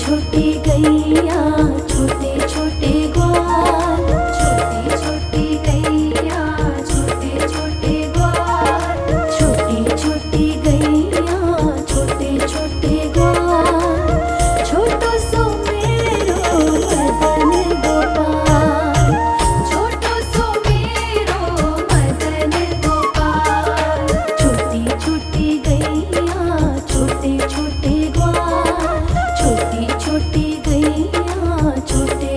छोटी गैया छोटे छोटे ग्वाल, छोटी छोटी गैया छोटे छोटे ग्वाल, छोटी छोटी गैया छोटे छोटे ग्वाल, छोटो सो मेरो मदन गोपाल, छोटो सो मेरो मदन गोपाल, छोटी छोटी गैया छोटे छोटे ग्वाल, छोटी छोटी गैया छोटे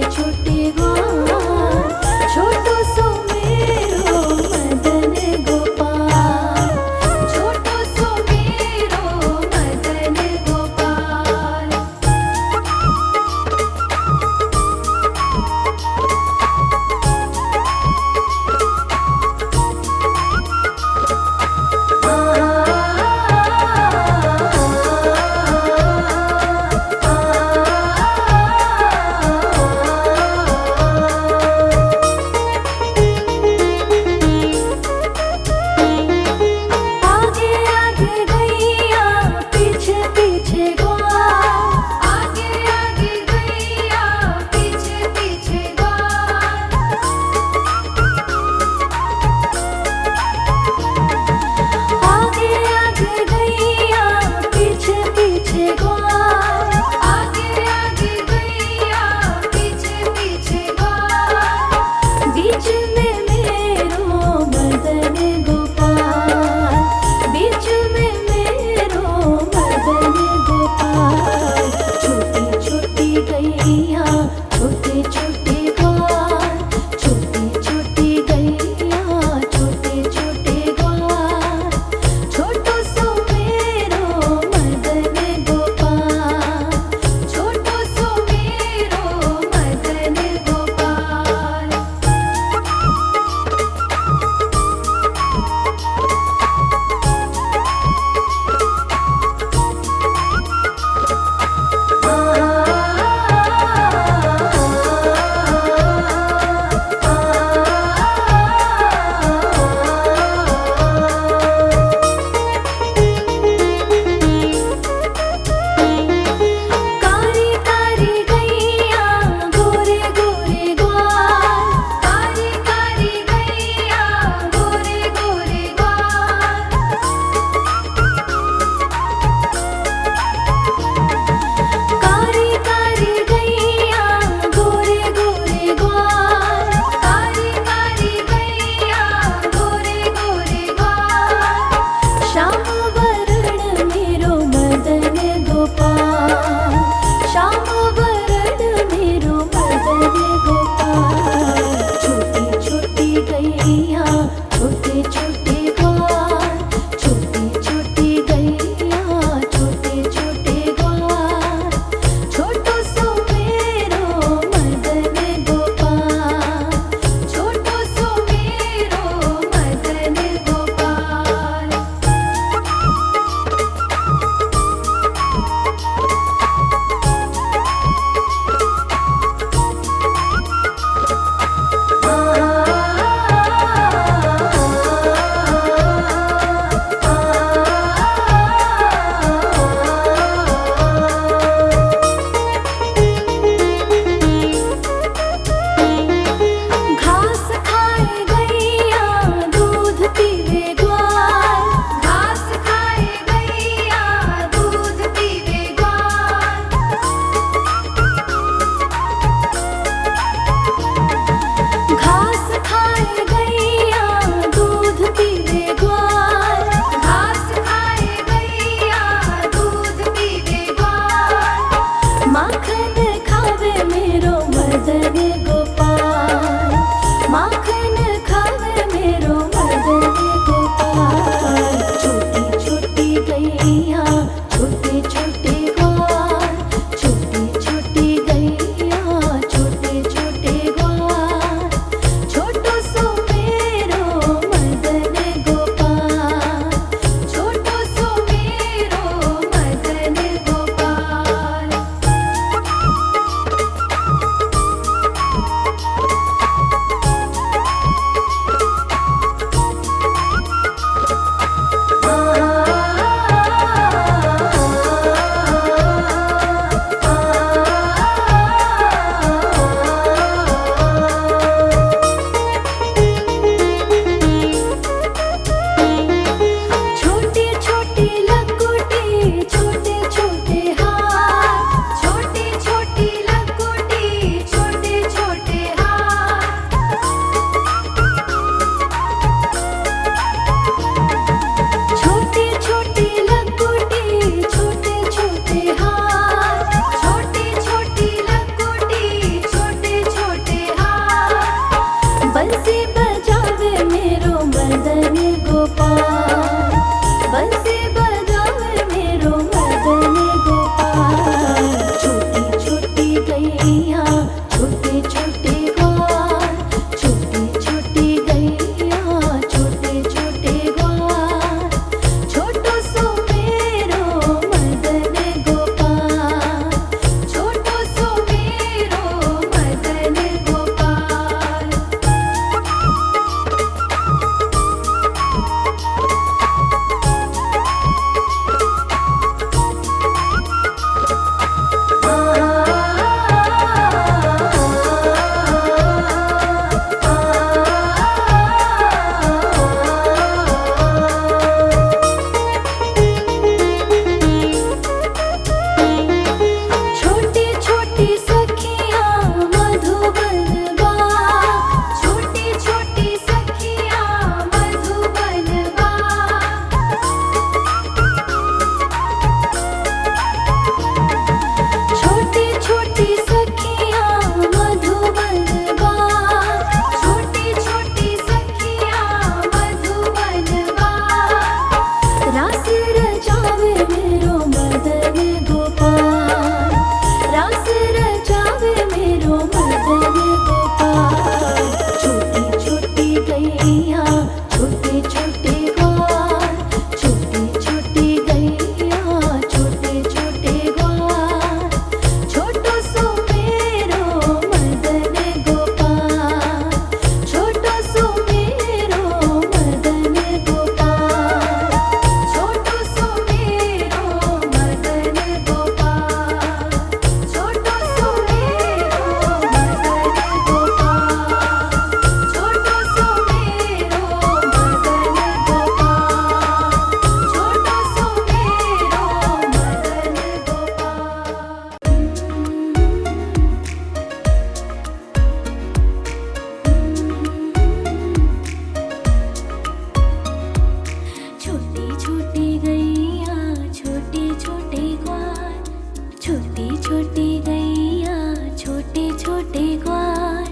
छोटी छोटी गैया छोटे छोटे ग्वाल,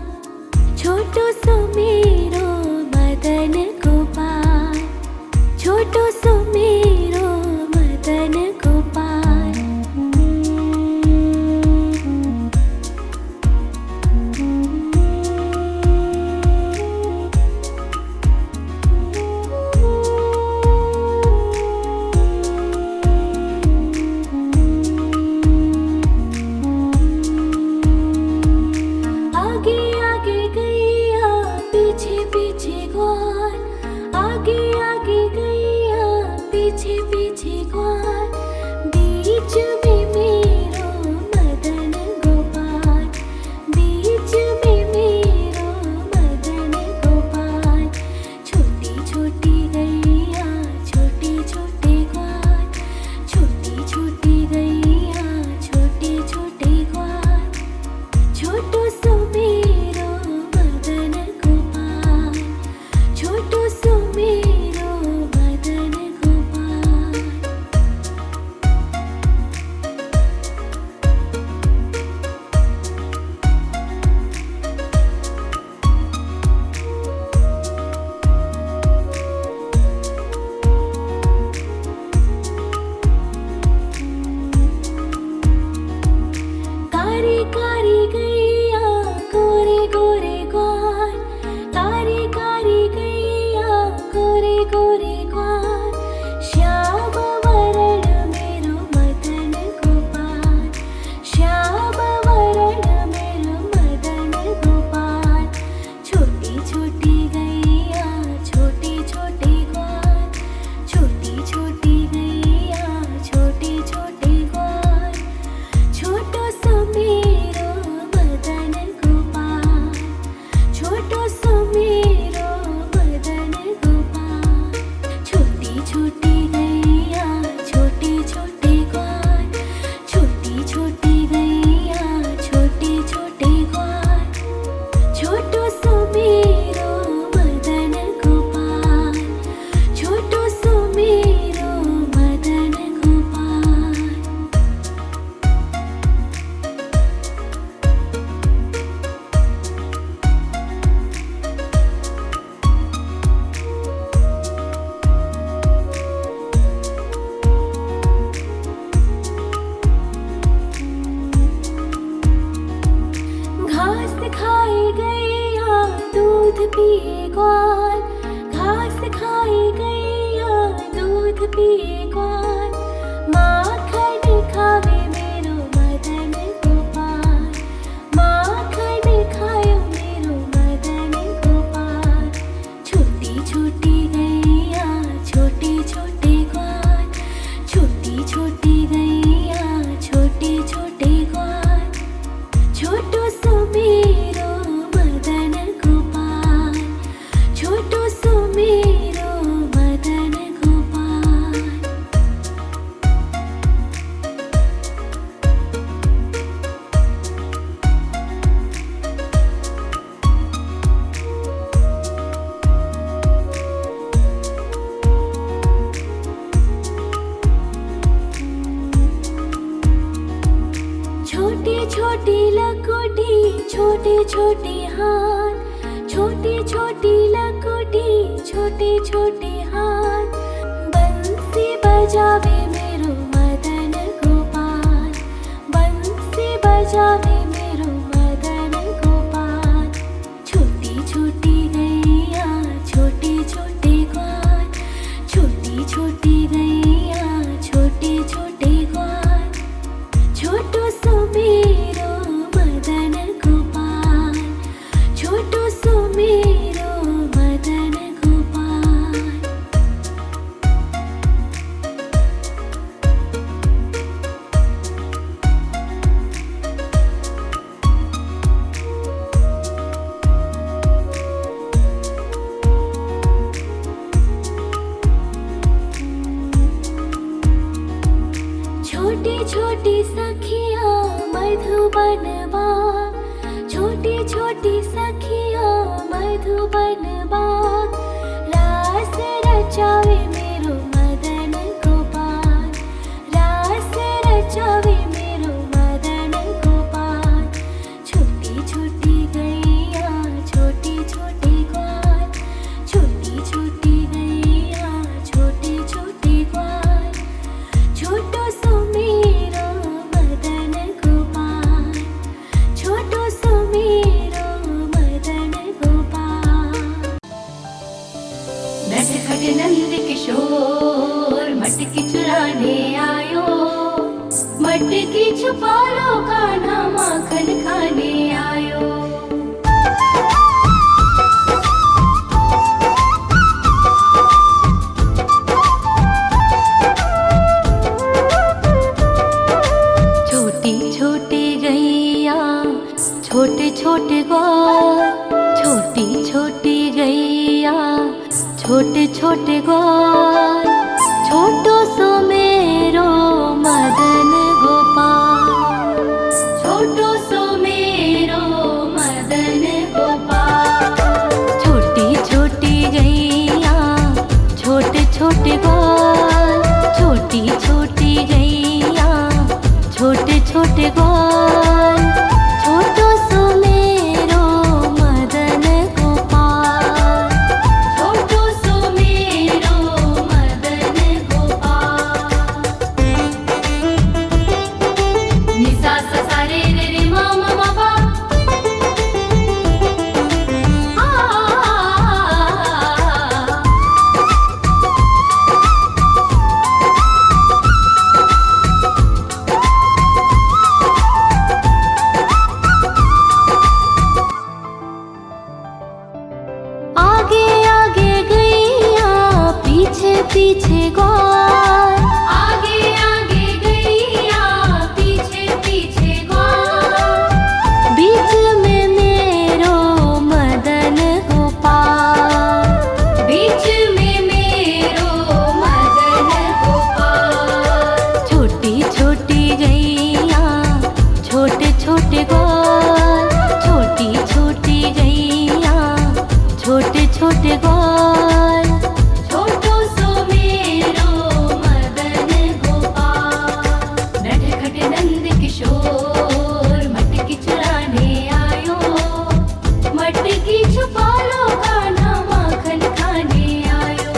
छोटो सो मेरो मदन गोपाल, छोटो सो मेरो मदन गोपाल। आगे आगे गैया पीछे पीछे ग्वाल, आगे आगे गैया पीछे पीछे ग्वाल, बीच में मेरो मदन गोपाल, बीच में मेरो मदन गोपाल। छोटी छोटी गैया छोटे छोटे ग्वाल, छोटी छोटी गैया छोटे छोटे ग्वाल, छोटो सो मेरो मदन गोपाल, छोटो सो मेरो मदन गोपाल। कारी कारी गैया गोरे गोरे ग्वाल, कारी कारी गैया गोरे गोरे ग्वाल, श्याम वरण मेरो मदन गोपाल, श्याम वरण मेरो मदन गोपाल। छोटी छोटी गैया छोटे छोटे ग्वाल, छोटी छोटी गैया छोटे छोटे ग्वाल, छोटो सो मेरो मदन गोपाल, छोटो सो मेरो मदन गोपाल। छोटी छोटी गैया छोटे छोटे ग्वाल, छोटी छोटी गैया छोटे छोटे ग्वाल, छोटो सो मेरो मदन गोपाल, छोटो सो मेरो मदन गोपाल। घास खाए गैया दूध पिए ग्वाल, घास खाए गैया दूध पिए ग्वाल, माखन खावे मेरो मदन गोपाल, माखन खायो मेरो मदन गोपाल। छोटी छोटी गैया छोटे छोटे ग्वाल, छोटी छोटी गैया छोटे छोटे ग्वाल, छोटो सो मेरो मदन गोपाल, छोटो सो मेरो मदन गोपाल। छोटी छोटी लकोटी छोटे छोटे हाथ, छोटी छोटी लकोटी छोटे छोटे हाथ, बंसी बजावे मेरो मदन गोपाल, बंसी बजावे मेरो मदन गोपाल। छोटी छोटी गैया छोटे छोटे ग्वाल, छोटी छोटी गैया छोटे छोटे ग्वाल, छोटो सो मेरो मदन गोपाल, छोटो सो मेरो मदन गोपाल। छोटी छोटी सखिया मधुबन बाग, छोटी छोटी सखिया मधुबन बाग, रास रचावे मेरो मदन गोपाल, रास रचावे मेरो छोटी छोटी गैया छोटे छोटे ग्वाल, छोटी छोटी गैया छोटे छोटे ग्वाल, छोटो सो मेरो मदन गोपाल, छोटो सो मेरो मदन गोपाल। छोटी छोटी गैया छोटे छोटे ग्वाल, छोटी छोटी गैया छोटे छोटे ग्वाल, छोटो सो मेरो मदन गोपाल, छोटो सो मेरो मदन गोपाल। नि सा सा सा रे रे रे मा मा मा पा, आगे आगे गैया पीछे पीछे ग्वाल, आगे आगे गैया पीछे पीछे ग्वाल, बीच में मेरो मदन गोपाल, बीच में मेरो मदन गोपाल। छोटी छोटी गैया छोटे छोटे ग्वाल, छोटी छोटी गैया छोटे छोटे ग्वाल, छोटो सो मेरो मदन गोपाल। नटखट नंद किशोर मटकी चुराने आयो, मटकी छुपा लो कान्हा माखन खाने आयो।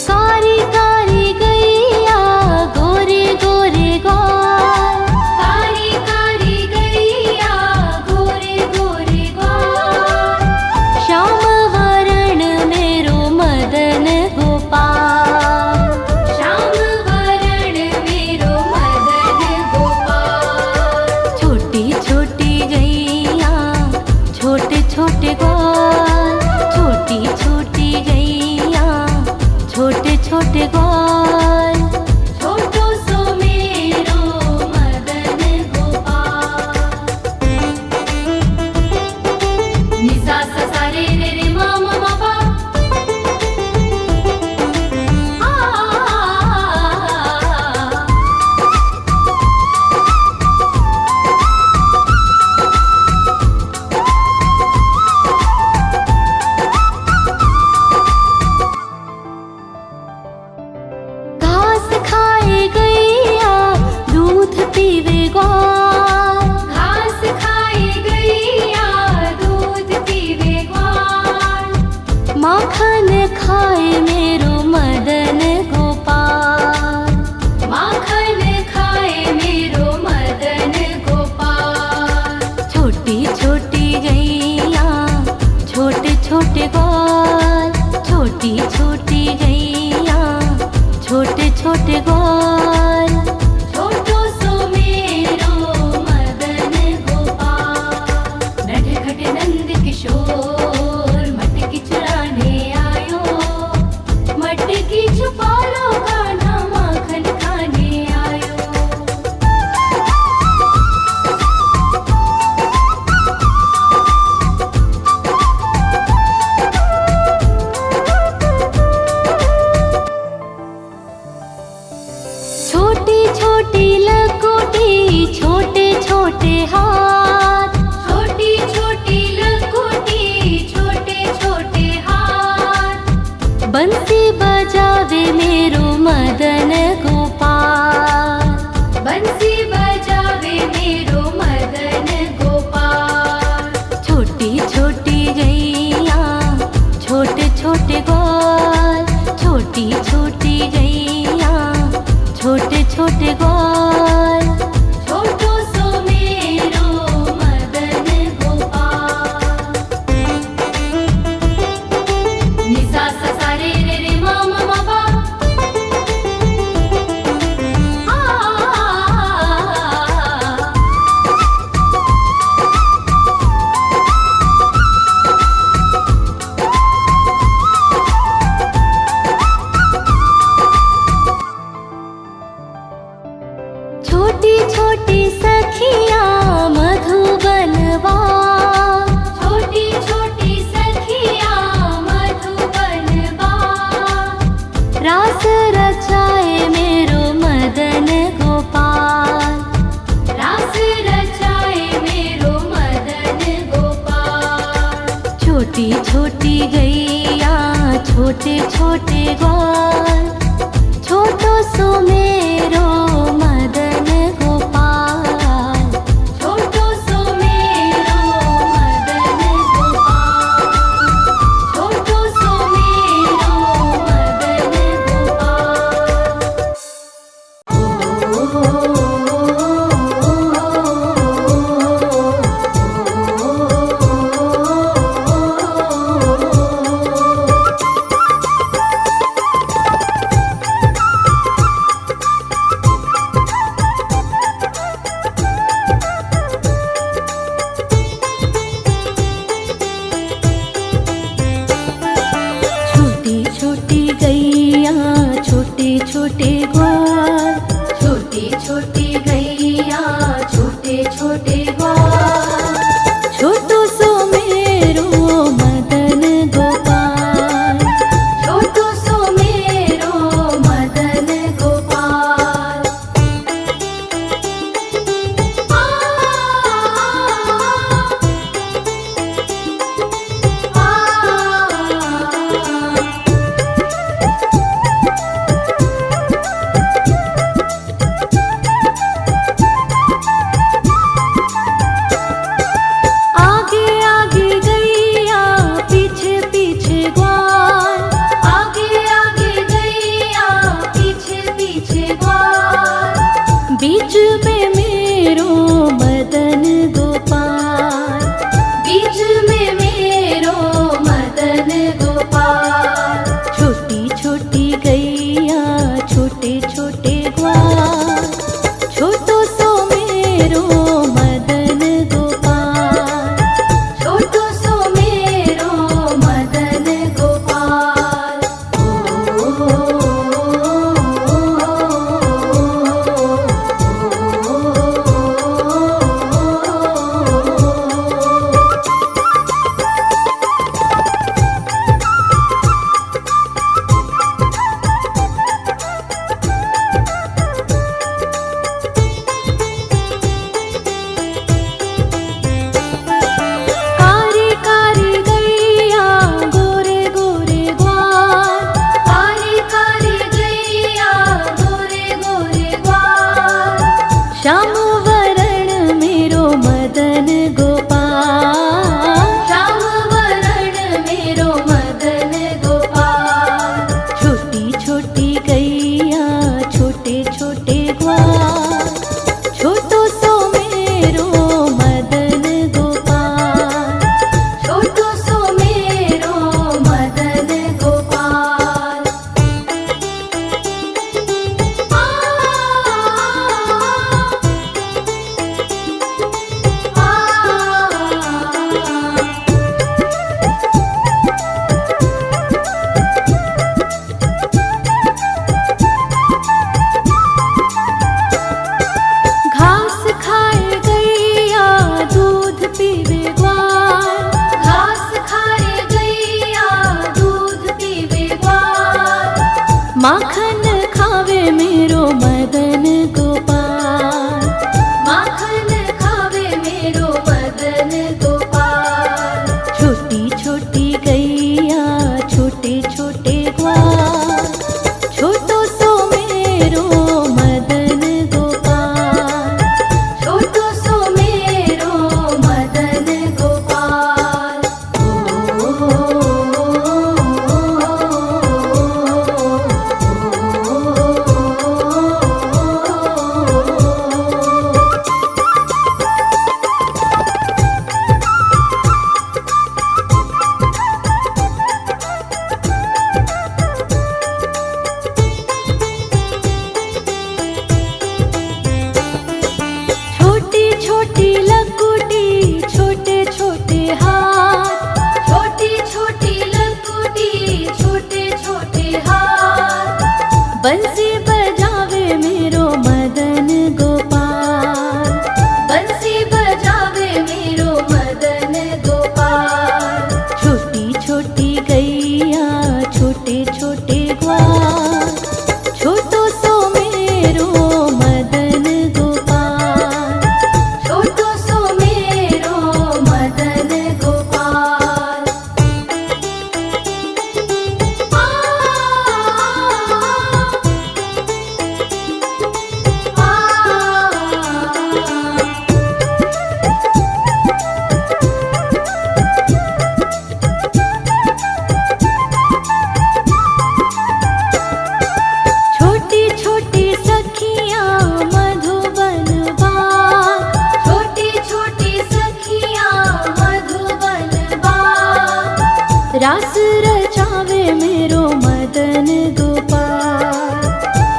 कारी कारी गैया गोरे गोरे ग्वाल, कारी कारी गैया गोरे गोरे ग्वाल, श्याम वरण मेरो मदन गोपाल, श्याम वरण मेरो मदन गोपाल। छोटी छोटी गैया छोटे छोटे ग्वाल, छोटी छोटी गैया छोटे छोटे ग्वाल, छोटो सो मेरो मदन गोपाल। नि सा सा सा रे रे रे मा मा मा पा, घास खाए गैया दूध पीवे ग्वाल, घास खाए गैया दूध पीवे ग्वाल, माखन खाए मेरो मदन गोपाल, माखन खाए मेरो मदन गोपाल। छोटी छोटी गैया छोटे छोटे ग्वाल, छोटी छोटी गैया छोटे छोटे ग्वाल, छोटो सो मेरो मदन गोपाल। नटखट नंद किशोर मटकी चुराने आयो, मटकी छुपा लो कान्हा माखन खाने आयो। छोटी छोटी लकोटी छोटे छोटे हाथ, छोटी छोटी लकोटी छोटे छोटे हाथ, बंसी बजावे मेरो मदन गोपाल, बंसी बजावे मेरो मदन गोपाल। छोटी छोटी गैया छोटे छोटे ग्वाल, छोटी छोटी गैया छोटे छोटे ग्वाल, छोटो सो मेरो मदन गोपाल। नि सा सा सा रे रे रे मा मा मा पा, छोटी गैया छोटे छोटे ग्वाल, छोटो सो मेरो मदन गोपाल, छोटो सो मेरो मदन गोपाल, छोटो सो मेरो मदन छोटी गैया छोटे छोटे ग्वाल, छोटी छोटी गैया छोटे छोटे ग्वाल, छोटो सो मेरो मदन गोपाल, छोटो सो मेरो मदन गोपाल। आगे आगे गैया पीछे पीछे ग्वाल, आगे आगे गैया पीछे पीछे ग्वाल, बीच में मेरो मदन गोपाल, बीच में मेरो मदन गोपाल। छोटी छोटी गैया छोटे छोटे ग्वाल, छोटो सो मेरो मदन गोपाल, छोटो सो मेरो मदन गोपाल। कारी कारी गैया गोरे गोरे ग्वाल, कारी कारी गैया गोरे गोरे ग्वाल, श्याम वरण मेरो मदन गोपाल, श्याम वरण मेरो मदन गोपाल। छोटी छोटी गैया छोटे छोटे ग्वाल, छोटो सो मेरो मदन गोपाल, छोटो सो मेरो मदन गोपाल। घास खाए गैया दूध पीवे ग्वाल, घास खाए गैया दूध पीवे ग्वाल, माखन खावे मेरो मदन गोपाल, माखन खावे मेरो मदन गोपाल। छोटी छोटी गैया छोटे छोटे ग्वाल, छोटो सो मेरो मदन गोपाल, छोटो सो मेरो मदन गोपाल। छोटी छोटी लकुटी छोटे छोटे हाथ, छोटी छोटी लकुटी छोटे छोटे हाथ, बंसी बजावे मेरो मदन गोपाल, बंसी बजावे मेरो मदन गोपाल। छोटी छोटी गैया छोटे छोटे ग्वाल, छोटो सो मेरो मदन गोपाल, छोटो सो मेरो मदन गोपाल। रास रचावे मेरो मदन गोपाल,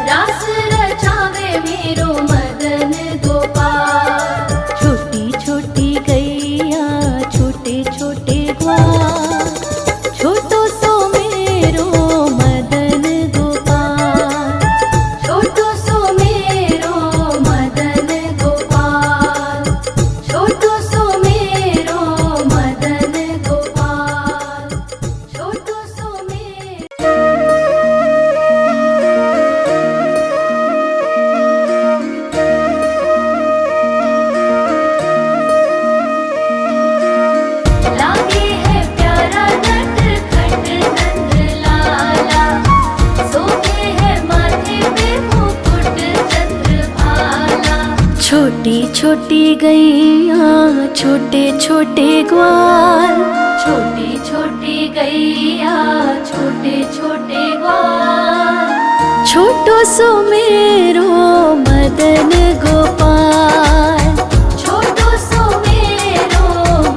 रास रचावे मेरो मदन गोपाल। छोटी छोटी गैया छोटे छोटे ग्वाल, छोटो सो मेरो मदन गोपाल, छोटो सो मेरो मदन गोपाल, छोटो सो मेरो मदन गोपाल, छोटो सो मेरो। लागे है प्यारा नटखट नंद लाला, सोते है माथे पे मुकुट चंद्रभाला। छोटी छोटी गैया छोटे छोटे ग्वाल, छोटी छोटी गैया छोटे छोटे ग्वाल, छोटो सो मेरो मदन गोपाल, छोटो सो मेरो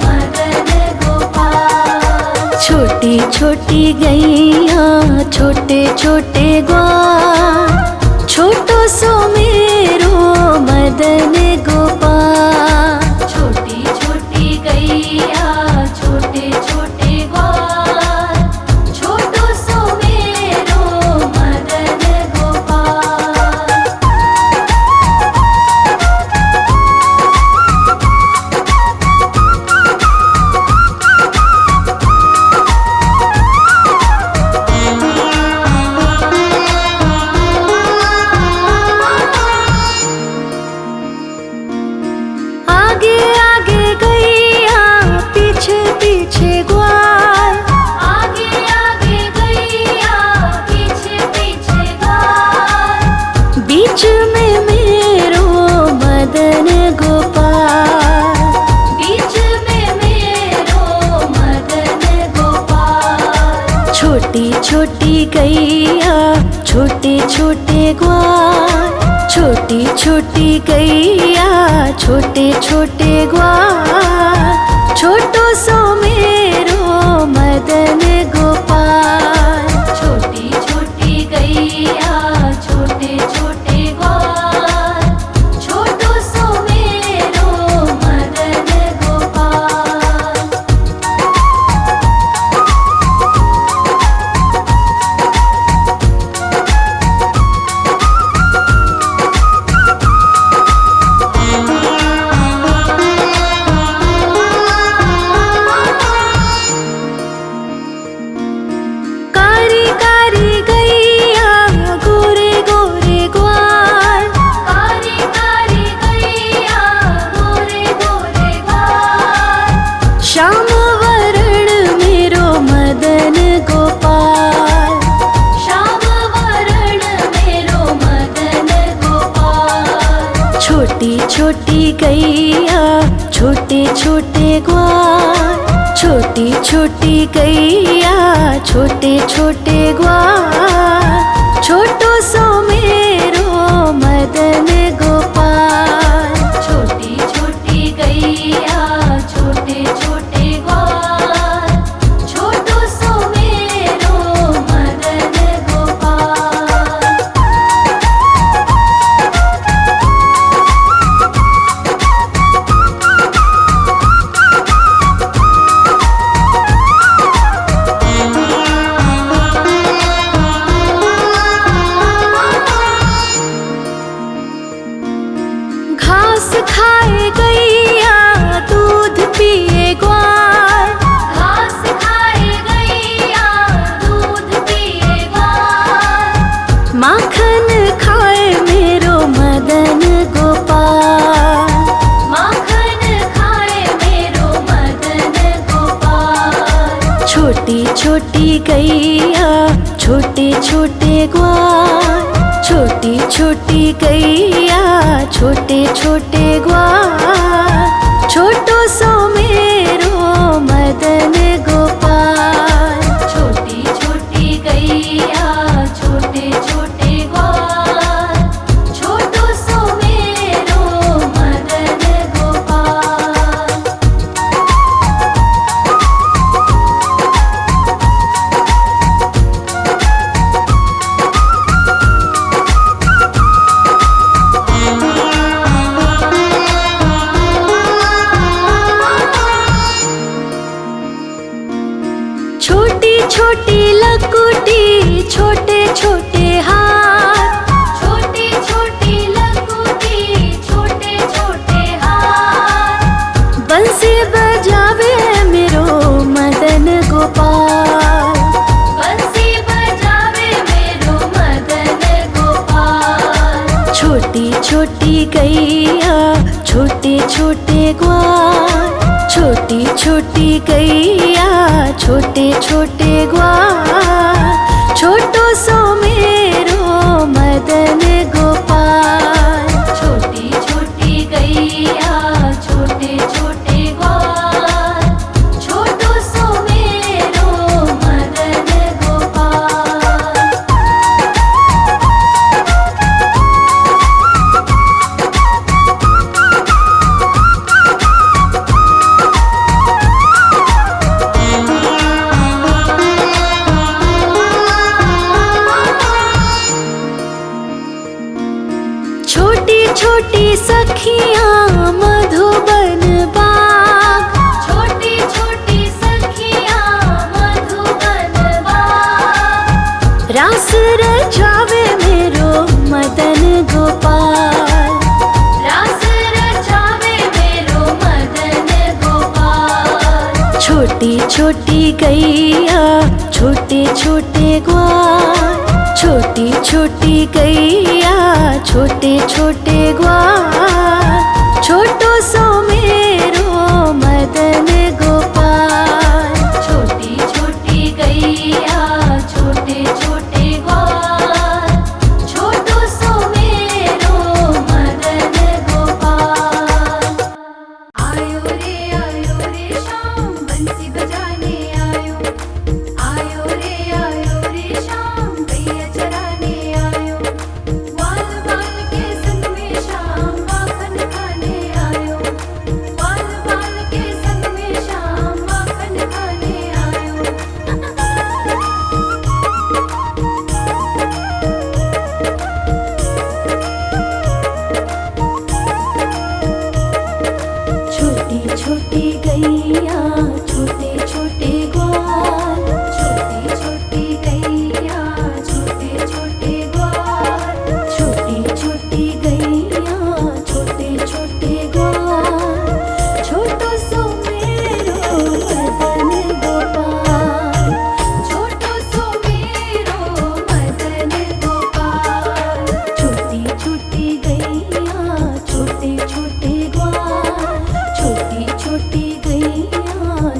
मदन गोपाल। छोटी छोटी गैया छोटे छोटे ग्वाल, छोटो सो मेरो मदन गोपाल। छोटी छोटी गैया छोटे छोटे ग्वाल, छोटो सो मेरो मदन गोपाल। आगे आगे गैया पीछे पीछे ग्वाल, आगे आगे गैया पीछे पीछे ग्वाल। बीच में मेरो मदन गोपाल, बीच में मेरो मदन गोपाल। छोटी छोटी गैया छोटे छोटे ग्वाल, छोटी छोटी गैया छोटे छोटे ग्वाल, छोटो सो मेरो मदन गोपाल। छोटी छोटी गैया छोटे छोटे ग्वाल, छोटो सो मेरो मदन गोपाल। कारी कारी गैया गोरे गोरे ग्वाल, कारी कारी गैया गोरे गोरे ग्वाल। श्याम वरण मेरो मदन गोपाल, श्याम वरण मेरो मदन गोपाल। छोटी छोटी गैया छोटे छोटे ग्वाल, छोटी छोटी गैया छोटे छोटे ग्वाल, छोटो सो मेरो मदन गोपाल। छोटी छोटी गैया छोटे छोटे ग्वाल, छोटो सो मेरो मदन गोपाल। घास खाए गैया दूध पिए ग्वाल, घास खाए गैया दूध पिए ग्वाल। माखन खाए मेरो मदन गोपाल, माखन खाए मेरो मदन गोपाल। छोटी छोटी गैया छोटे छोटे ग्वाल, छोटी छोटी गैया छोटे छोटे ग्वाल, छोटो सो मेरो मदन गोपाल। छोटी छोटी गैया छोटे छोटे ग्वाल, छोटो सो मेरो मदन गोपाल। छोटे छोटे हाथ, छोटी छोटी लघुटी छोटे छोटे हाथ, बंसी बजावे मेरो मदन गोपाल, बंसी बजावे मेरो मदन गोपाल। छोटी छोटी गैया छोटे छोटे ग्वाल, छोटी छोटी गैया छोटे छोटे ग्वाल, छोटो सो मेरो मदन गोपाल। छोटी छोटी गैया छोटे छोटे ग्वाल, छोटो सो मेरो मदन गोपाल। छोटी छोटी सखियाँ मधुबन बाग, छोटी छोटी सखियाँ मधुबन बाग, रास रचावे मेरो मदन गोपाल, रास रचावे मेरो मदन गोपाल। छोटी छोटी गैया छोटे छोटे ग्वाल, छोटी छोटी गैया छोटे छोटे ग्वाल, छोटो सो मेरो मदन गोपाल। छोटी छोटी गैया छोटे छोटे ग्वाल, छोटो सो मेरो मदन गोपाल। आयो रे शाम बंसी बजाने आयो, आयो रे शाम गैया चराने आयो, ग्वाल बाल के संग में शाम माखन खाने आयो, ग्वाल बाल के संग में शाम माखन खाने आयो। छोटी छोटी गैया छोटे छोटे ग्वाल, छोटी छोटी गैया छोटे छोटे ग्वाल, छोटी छोटी गैया छोटे छोटे ग्वाल, छोटो सो मेरो मदन गोपाल। छोटो सो मेरो मदन गोपाल। छोटी छोटी गैया छोटे छोटे ग्वाल, छोटी छोटी गैया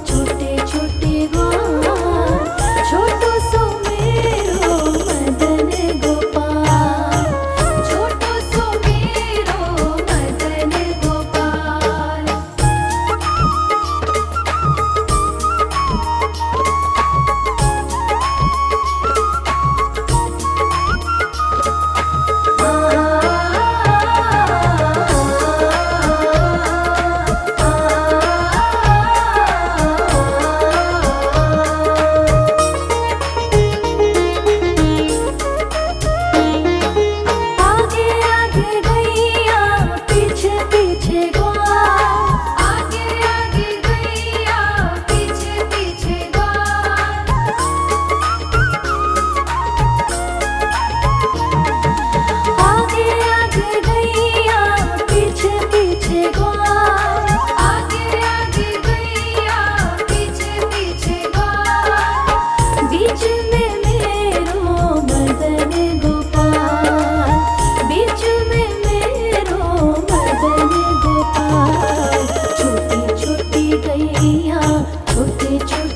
छोटे छोटे ग्वाल, छोटो सो मेरो मदन गोपाल। छोटो सो मेरो मदन गोपाल। आगे आगे गैया पीछे पीछे ग्वाल, आगे आगे गैया पीछे पीछे ग्वाल, आगे आगे गैया पीछे पीछे ग्वाल, आगे आगे गैया पीछे पीछे ग्वाल। बीच में मेरो मदन गोपाल, बीच में मेरो मदन गोपाल। छोटी छोटी गैया छोटे छोटे